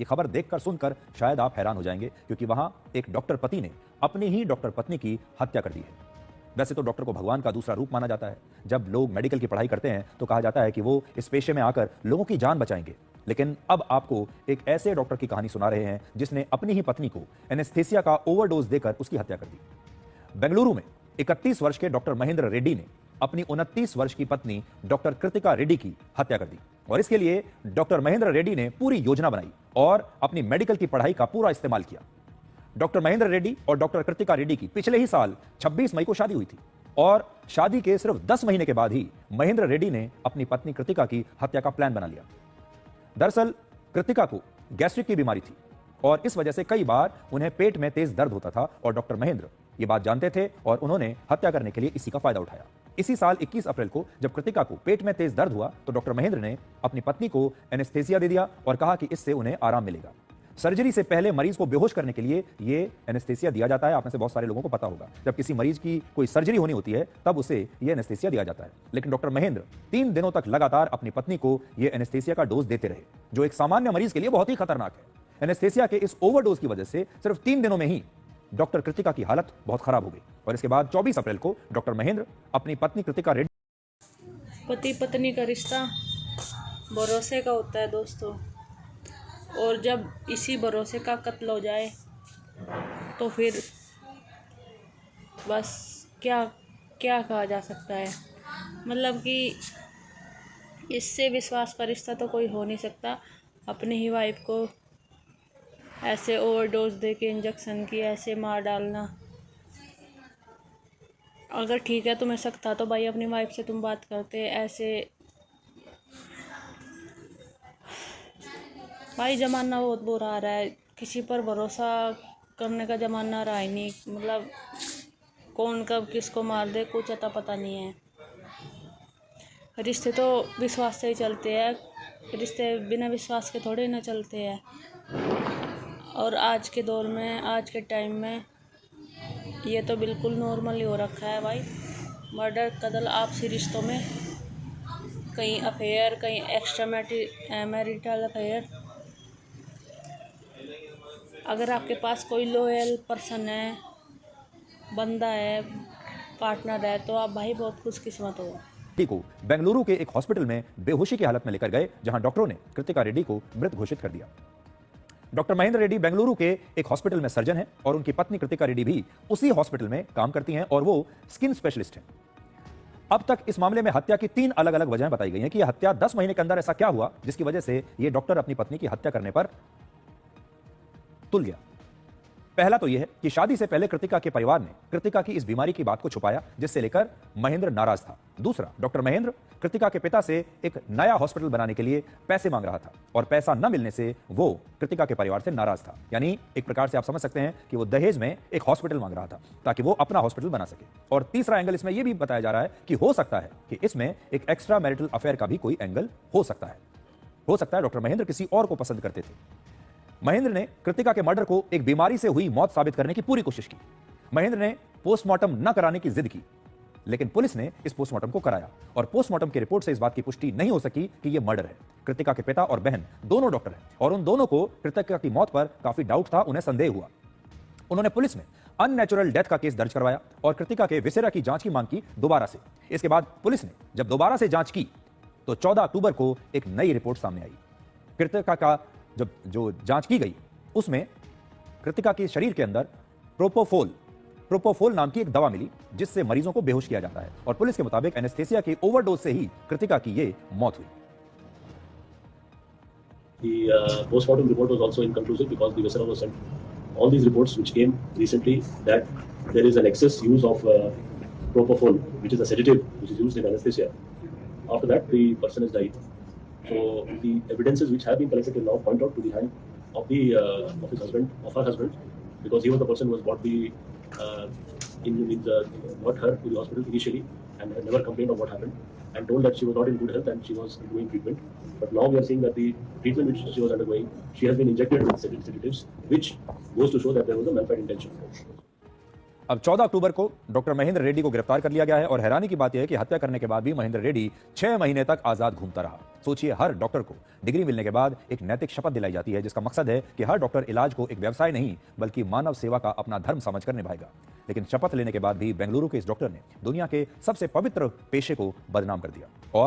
ये खबर देखकर सुनकर शायद आप हैरान हो जाएंगे, क्योंकि वहां एक डॉक्टर पति ने अपनी ही डॉक्टर पत्नी की हत्या कर दी है। वैसे तो डॉक्टर को भगवान का दूसरा रूप माना जाता है। जब लोग मेडिकल की पढ़ाई करते हैं तो कहा जाता है कि वो इस पेशे में आकर लोगों की जान बचाएंगे। लेकिन अब आपको एक ऐसे डॉक्टर की कहानी सुना रहे हैं जिसने अपनी ही पत्नी को एनेस्थेसिया का ओवरडोज देकर उसकी हत्या कर दी। बेंगलुरु में 31 वर्ष के डॉक्टर महेंद्र रेड्डी ने अपनी 29 वर्ष की पत्नी डॉक्टर कृतिका रेड्डी की हत्या कर दी, और इसके लिए डॉक्टर महेंद्र रेड्डी ने पूरी योजना बनाई और अपनी मेडिकल की पढ़ाई का पूरा इस्तेमाल किया। डॉक्टर महेंद्र रेड्डी और डॉक्टर कृतिका रेड्डी की पिछले ही साल 26 मई को शादी हुई थी, और शादी के सिर्फ 10 महीने के बाद ही महेंद्र रेड्डी ने अपनी पत्नी कृतिका की हत्या का प्लान बना लिया। दरअसल कृतिका को गैस्ट्रिक की बीमारी थी और इस वजह से कई बार उन्हें पेट में तेज दर्द होता था, और डॉक्टर महेंद्र ये बात जानते थे और उन्होंने हत्या करने के लिए इसी का फायदा उठाया। इसी साल 21 अप्रैल को जब कृतिका को पेट में तेज दर्द हुआ तो डॉक्टर महेंद्र ने अपनी पत्नी को एनेस्थेसिया दे दिया और कहा कि इससे उन्हें आराम मिलेगा। सर्जरी से पहले मरीज को बेहोश करने के लिए ये एनेस्थेसिया दिया जाता है। आप में से बहुत सारे लोगों को पता होगा, जब किसी मरीज की कोई सर्जरी होनी होती है तब उसे ये एनेस्थेसिया दिया जाता है। लेकिन डॉक्टर महेंद्र 3 दिनों तक लगातार अपनी पत्नी को ये एनेस्थेसिया का डोज देते रहे, जो एक सामान्य मरीज के लिए बहुत ही खतरनाक है। एनेस्थेसिया के इस ओवरडोज की वजह से सिर्फ 3 दिनों में ही डॉक्टर कृतिका की हालत बहुत खराब हो गई, और इसके बाद 24 अप्रैल को डॉक्टर महेंद्र अपनी पत्नी कृतिका रेड्डी। पति पत्नी का रिश्ता भरोसे का होता है दोस्तों, और जब इसी भरोसे का कत्ल हो जाए तो फिर बस क्या क्या कहा जा सकता है। मतलब कि इससे विश्वास का रिश्ता तो कोई हो नहीं सकता। अपनी ही वाइफ को ऐसे ओवरडोज दे के इंजेक्शन की ऐसे मार डालना। अगर ठीक है तुम्हें शक था तो भाई अपनी वाइफ से तुम बात करते। ऐसे भाई ज़माना बहुत बुरा आ रहा है, किसी पर भरोसा करने का ज़माना रहा ही नहीं। मतलब कौन कब किसको मार दे कुछ अता पता नहीं है। रिश्ते तो विश्वास से ही चलते हैं, रिश्ते बिना विश्वास के थोड़े ना चलते हैं। और आज के दौर में, आज के टाइम में ये तो बिल्कुल नॉर्मल ही हो रखा है भाई। मर्डर, कत्ल, आपसी रिश्तों में कहीं अफेयर, कहीं एक्स्ट्रा मैरिटल अफेयर। अगर आपके पास कोई लॉयल पर्सन है, बंदा है, पार्टनर है, तो आप भाई बहुत खुशकिस्मत हो। को बेंगलुरु के एक हॉस्पिटल में बेहोशी की हालत में लेकर गए, जहां डॉक्टरों ने कृतिका रेड्डी को मृत घोषित कर दिया। डॉक्टर महेंद्र रेड्डी बेंगलुरु के एक हॉस्पिटल में सर्जन हैं और उनकी पत्नी कृतिका रेड्डी भी उसी हॉस्पिटल में काम करती हैं और वो स्किन स्पेशलिस्ट हैं। अब तक इस मामले में हत्या की 3 अलग अलग वजहें बताई गई हैं कि यह हत्या 10 महीने के अंदर ऐसा क्या हुआ जिसकी वजह से ये डॉक्टर अपनी पत्नी की हत्या करने पर तुल गया। पहला तो यह है कि शादी से पहले कृतिका के परिवार ने कृतिका की इस बीमारी की बात को छुपाया, जिससे लेकर महेंद्र नाराज था। दूसरा, डॉक्टर महेंद्र कृतिका के पिता से एक नया हॉस्पिटल बनाने के लिए पैसे मांग रहा था और पैसा न मिलने से वो कृतिका के परिवार से नाराज था। यानी एक प्रकार से आप समझ सकते हैं कि वो दहेज में एक हॉस्पिटल मांग रहा था ताकि वो अपना हॉस्पिटल बना सके। और तीसरा एंगल इसमें यह भी बताया जा रहा है कि हो सकता है कि इसमें एक एक्स्ट्रा मैरिटल अफेयर का भी कोई एंगल हो सकता है। हो सकता है डॉक्टर महेंद्र किसी और को पसंद करते थे। महेंद्र ने कृतिका के मर्डर को एक बीमारी से हुई मौत साबित करने की पूरी कोशिश की। महेंद्र ने पोस्टमार्टम न कराने की जिद की, लेकिन पुलिस ने इस पोस्टमार्टम को कराया और पोस्टमार्टम की रिपोर्ट से इस बात की पुष्टि नहीं हो सकी कि यह मर्डर है। कृतिका के पिता और बहन दोनों डॉक्टर हैं और उन दोनों को कृतिका की मौत पर काफी डाउट था, उन्हें संदेह हुआ। उन्होंने पुलिस में अननेचुरल डेथ का केस दर्ज करवाया और कृतिका के विसेरा की जांच की मांग की दोबारा से। इसके बाद पुलिस ने जब दोबारा से जांच की तो 14 अक्टूबर को एक नई रिपोर्ट सामने आई। कृतिका का जो जांच की गई उसमें कृतिका के शरीर के अंदर प्रोपोफोल नाम की एक दवा मिली, जिससे मरीजों को बेहोश किया जाता है, और पुलिस के मुताबिक एनेस्थेसिया के ओवरडोज से ही कृतिका की ये मौत हुई। The postmortem report was also inconclusive because the viscera was sent. All these reports which came recently that there is an excess use of propofol, which is a sedative which is used in anesthesia. After that, the person has died. So the evidences which have been collected till now point out to the hand of her husband, because he was the person who was brought brought her to the hospital initially and had never complained of what happened and told that she was not in good health and she was undergoing treatment. But now we are seeing that the treatment which she was undergoing, she has been injected with sedatives, which goes to show that there was a malfide intention. अब 14 अक्टूबर को doctor Mahendra Reddy को गिरफ्तार कर लिया गया है और हैरानी की बात यह है कि हत्या करने के बाद भी महेंद्र रेड्डी 6 महीने तक आजाद घूमता रहा। सोचिए, हर डॉक्टर को डिग्री मिलने के बाद एक नैतिक शपथ दिलाई जाती है जिसका मकसद है कि हर डॉक्टर इलाज को एक व्यवसाय नहीं बल्कि मानव सेवा का अपना धर्म समझकर निभाएगा। लेकिन शपथ लेने के बाद भी बेंगलुरु के इस डॉक्टर ने दुनिया के सबसे पवित्र पेशे को बदनाम कर दिया और